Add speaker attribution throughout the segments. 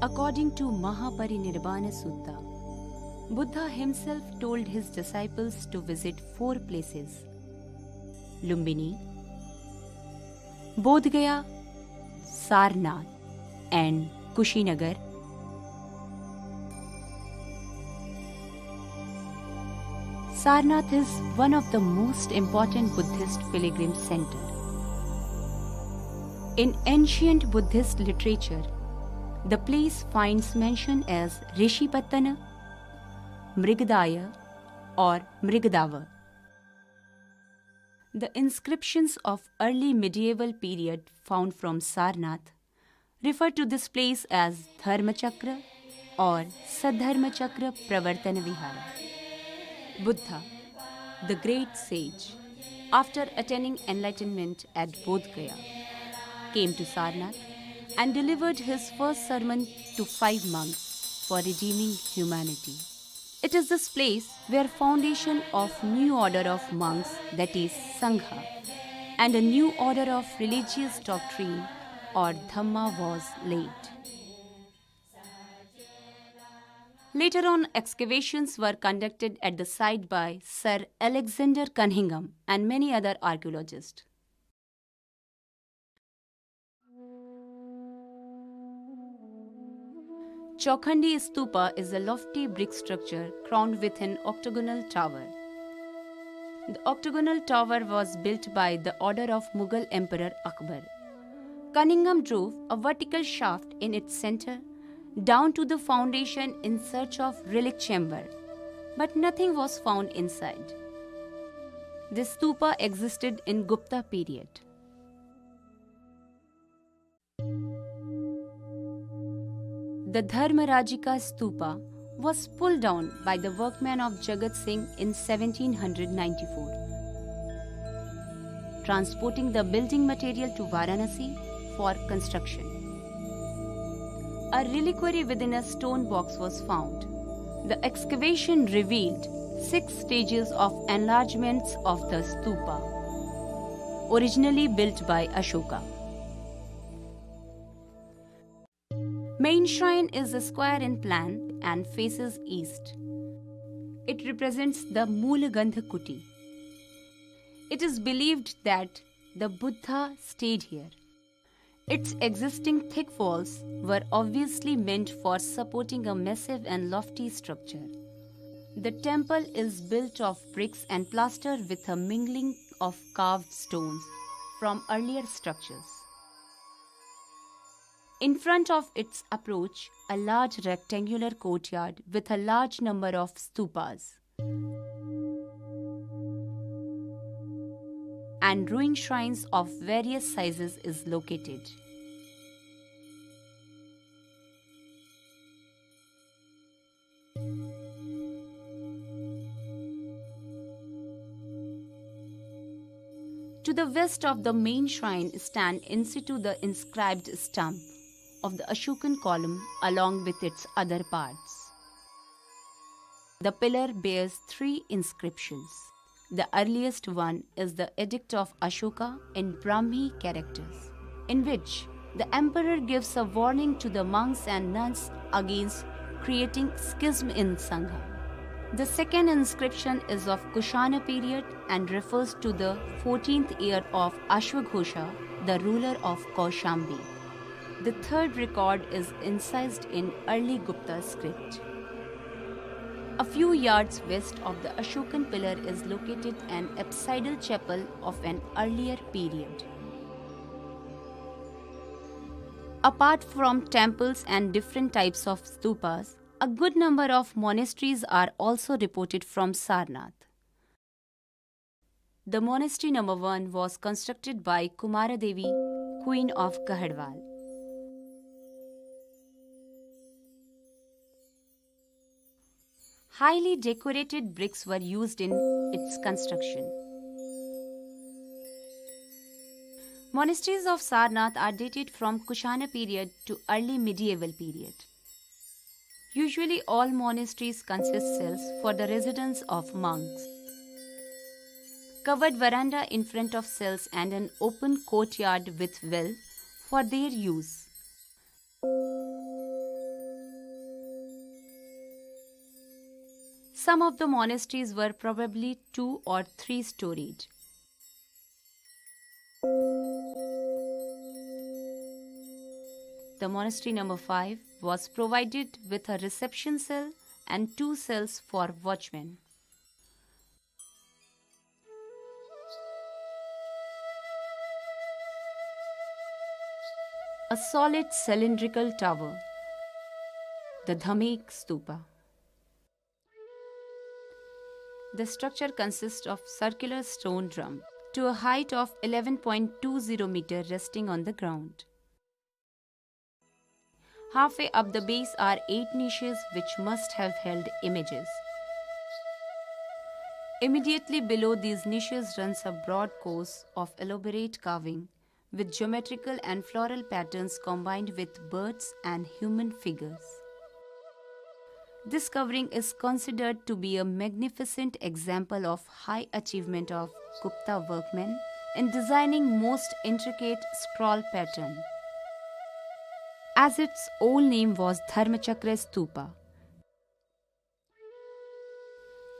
Speaker 1: According to Mahaparinirvana Sutta, Buddha himself told his disciples to visit 4 places: Lumbini, Bodh Gaya, Sarnath, and Kushinagar. Sarnath is one of the most important Buddhist pilgrim centers. In ancient Buddhist literature, the place finds mention as Rishipattana, Mrigdaya, or Mrigdava. The inscriptions of early medieval period found from Sarnath refer to this place as Dharmachakra or Sadharmachakra Pravartana Vihara. Buddha, the great sage, after attaining enlightenment at Bodh Gaya, came to Sarnath and delivered his first sermon to 5 monks for redeeming humanity. It is this place where foundation of new order of monks, that is Sangha, and a new order of religious doctrine or Dhamma was laid. Later on, excavations were conducted at the site by Sir Alexander Cunningham and many other archaeologists. Chaukhandi Stupa is a lofty brick structure crowned with an octagonal tower. The octagonal tower was built by the order of Mughal Emperor Akbar. Cunningham drove a vertical shaft in its center down to the foundation in search of relic chamber, but nothing was found inside. This stupa existed in Gupta period. The Dharmarajika stupa was pulled down by the workmen of Jagat Singh in 1794, transporting the building material to Varanasi for construction. A reliquary within a stone box was found. The excavation revealed 6 stages of enlargements of the stupa, originally built by Ashoka. Main shrine is a square in plan and faces east. It represents the Moolagandha Kuti. It is believed that the Buddha stayed here. Its existing thick walls were obviously meant for supporting a massive and lofty structure. The temple is built of bricks and plaster with a mingling of carved stones from earlier structures. In front of its approach, a large rectangular courtyard with a large number of stupas and ruined shrines of various sizes is located. To the west of the main shrine stand in situ the inscribed stump of the Ashokan column along with its other parts. The pillar bears 3 inscriptions. The earliest one is the Edict of Ashoka in Brahmi characters, in which the emperor gives a warning to the monks and nuns against creating schism in Sangha. The second inscription is of Kushana period and refers to the 14th year of Ashwaghosha, the ruler of Kaushambi. The third record is incised in early Gupta script. A few yards west of the Ashokan pillar is located an apsidal chapel of an earlier period. Apart from temples and different types of stupas, a good number of monasteries are also reported from Sarnath. The monastery number 1 was constructed by Kumara Devi, Queen of Kahadwal. Highly decorated bricks were used in its construction. Monasteries of Sarnath are dated from Kushana period to early medieval period. Usually all monasteries consist cells for the residence of monks. Covered veranda in front of cells and an open courtyard with well for their use. Some of the monasteries were probably 2 or 3 storied. The monastery number 5 was provided with a reception cell and 2 cells for watchmen. A solid cylindrical tower, the Dhamek Stupa. The structure consists of circular stone drum to a height of 11.20 meter resting on the ground. Halfway up the base are 8 niches which must have held images. Immediately below these niches runs a broad course of elaborate carving with geometrical and floral patterns combined with birds and human figures. This covering is considered to be a magnificent example of high achievement of Gupta workmen in designing most intricate scroll pattern. As its old name was Dharmachakra Stupa,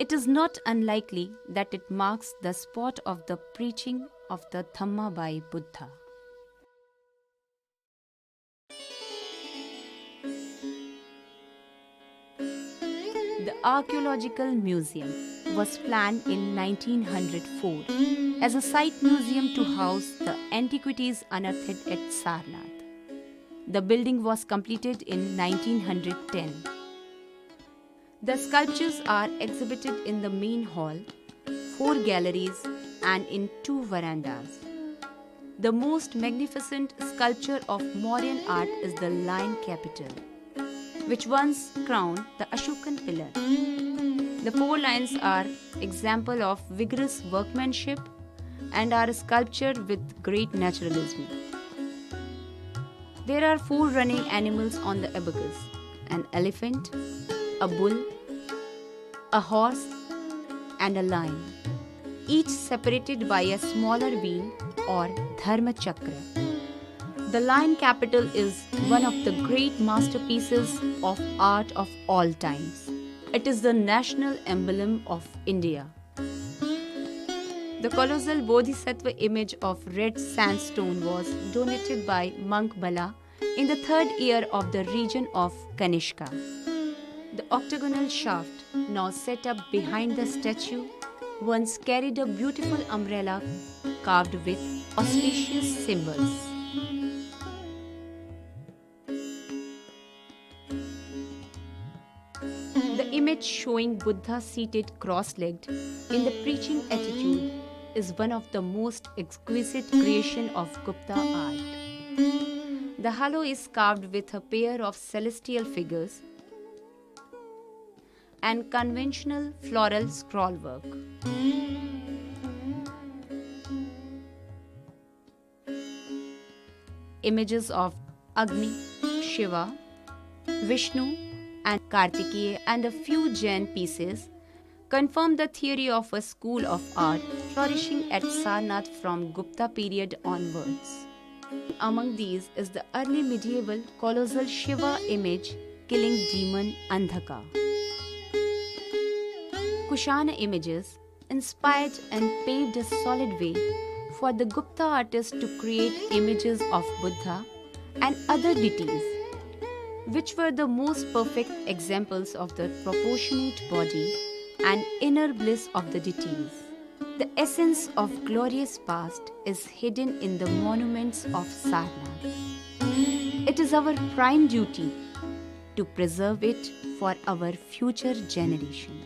Speaker 1: it is not unlikely that it marks the spot of the preaching of the Dhamma by Buddha. The Archaeological Museum was planned in 1904 as a site museum to house the antiquities unearthed at Sarnath. The building was completed in 1910. The sculptures are exhibited in the main hall, 4 galleries, and in 2 verandas. The most magnificent sculpture of Mauryan art is the Lion Capital, which once crowned the Ashokan pillar. The 4 lions are example of vigorous workmanship and are sculptured with great naturalism. There are 4 running animals on the abacus: an elephant, a bull, a horse, and a lion, each separated by a smaller wheel or Dharma Chakra. The Lion Capital is one of the great masterpieces of art of all times. It is the national emblem of India. The colossal Bodhisattva image of red sandstone was donated by monk Bala in the 3rd year of the region of Kanishka. The octagonal shaft, now set up behind the statue, once carried a beautiful umbrella carved with auspicious symbols. The image showing Buddha seated cross-legged in the preaching attitude is one of the most exquisite creation of Gupta art. The halo is carved with a pair of celestial figures and conventional floral scroll work. Images of Agni, Shiva, Vishnu, and Kartikeya and a few Jain pieces confirm the theory of a school of art flourishing at Sarnath from Gupta period onwards. Among these is the early medieval colossal Shiva image killing demon Andhaka. Kushana images inspired and paved a solid way for the Gupta artists to create images of Buddha and other deities, which were the most perfect examples of the proportionate body and inner bliss of the deities. The essence of glorious past is hidden in the monuments of Sarnath. It is our prime duty to preserve it for our future generation.